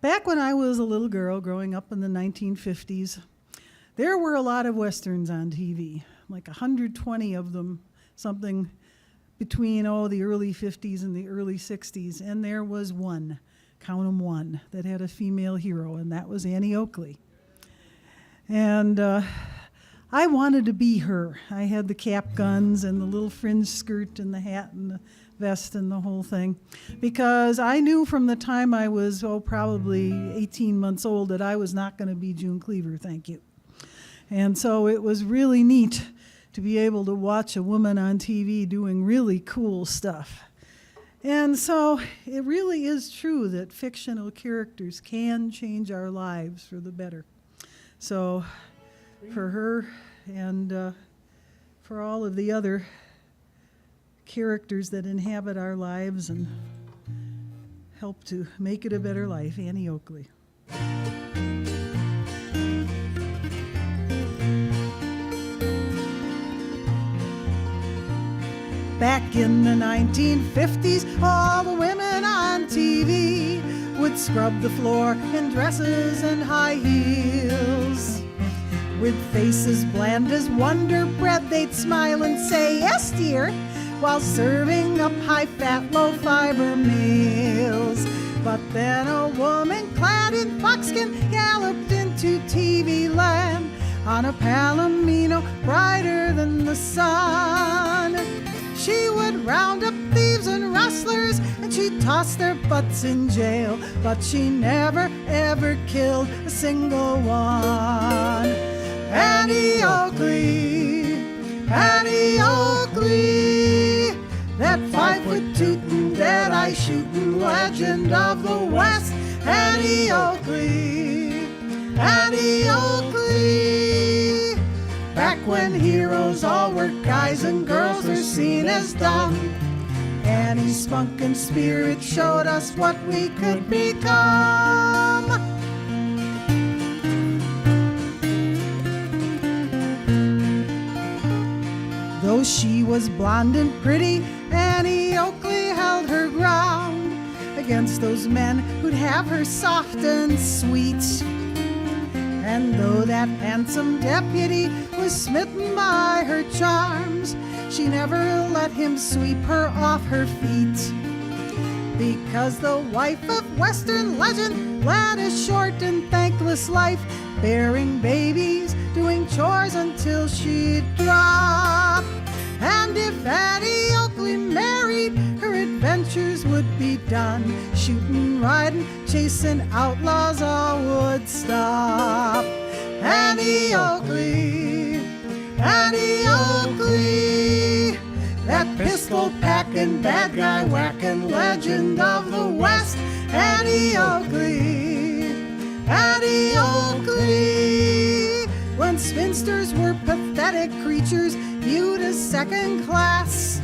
Back when I was a little girl growing up in the 1950s, there were a lot of Westerns on TV, like 120 of them, something between, the early 50s and the early 60s. And there was one, count 'em one, that had a female hero, and that was Annie Oakley. And I wanted to be her. I had the cap guns and the little fringe skirt and the hat and the vest and the whole thing, because I knew from the time I was, probably 18 months old, that I was not going to be June Cleaver, thank you. And so it was really neat to be able to watch a woman on TV doing really cool stuff. And so it really is true that fictional characters can change our lives for the better. So for her and for all of the other characters that inhabit our lives and help to make it a better life, Annie Oakley. Back in the 1950s, all the women on TV would scrub the floor in dresses and high heels. With faces bland as Wonder Bread, they'd smile and say, "Yes, dear," while serving up high-fat, low-fiber meals. But then a woman clad in buckskin galloped into TV land on a palomino brighter than the sun. She would round up thieves and rustlers, and she'd toss their butts in jail, but she never, ever killed a single one. Annie Oakley, Annie Oakley, that 5-foot tootin', dead-eye shootin' legend of the West. Annie Oakley, Annie Oakley. Back when heroes all were guys and girls were seen as dumb, Annie's spunk and spirit showed us what we could become. Though she was blonde and pretty, Annie Oakley held her ground against those men who'd have her soft and sweet. And though that handsome deputy was smitten by her charms, she never let him sweep her off her feet. Because the wife of Western legend led a short and thankless life, bearing babies, doing chores until she'd drop. And if Annie Oakley married, her adventures would be done. Shooting, riding, chasing outlaws all would stop. Annie Oakley, Annie Oakley, that pistol-packing, bad guy whacking legend of the West. Annie Oakley, Annie Oakley. When spinsters were pathetic creatures viewed as second class,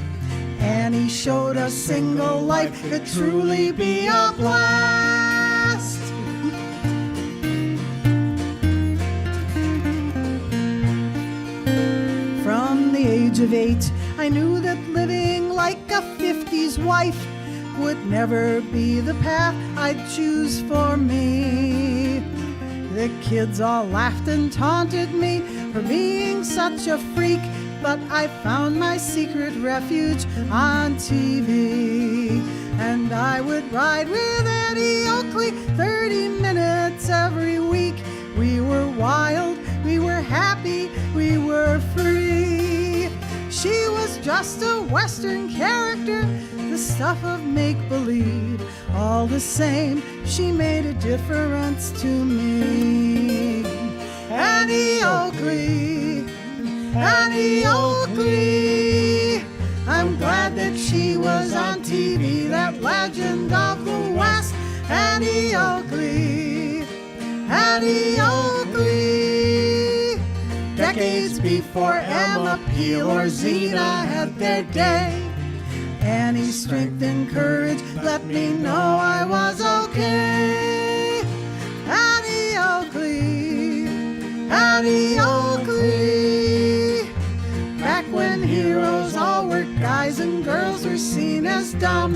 Annie showed us single life could truly be a blast. From the age of 8, I knew that living like a 50s wife would never be the path I'd choose for me. The kids all laughed and taunted me for being such a freak, but I found my secret refuge on TV. And I would ride with Annie Oakley 30 minutes every week. We were wild, we were happy, we were free. She was just a Western character, the stuff of make-believe. All the same, she made a difference to me. Annie Oakley, Annie Oakley. I'm glad that she was on TV, that legend of the West. Annie Oakley, Annie Oakley. Decades before Emma Peel or Zena had their day, Annie's strength and courage let me know I was okay. Annie Oakley, Annie Oakley. Back when heroes all were guys and girls were seen as dumb,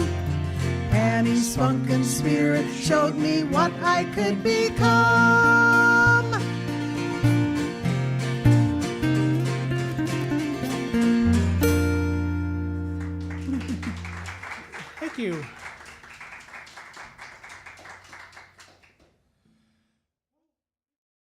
Granny's spunk and spirit showed me what I could become. Thank you.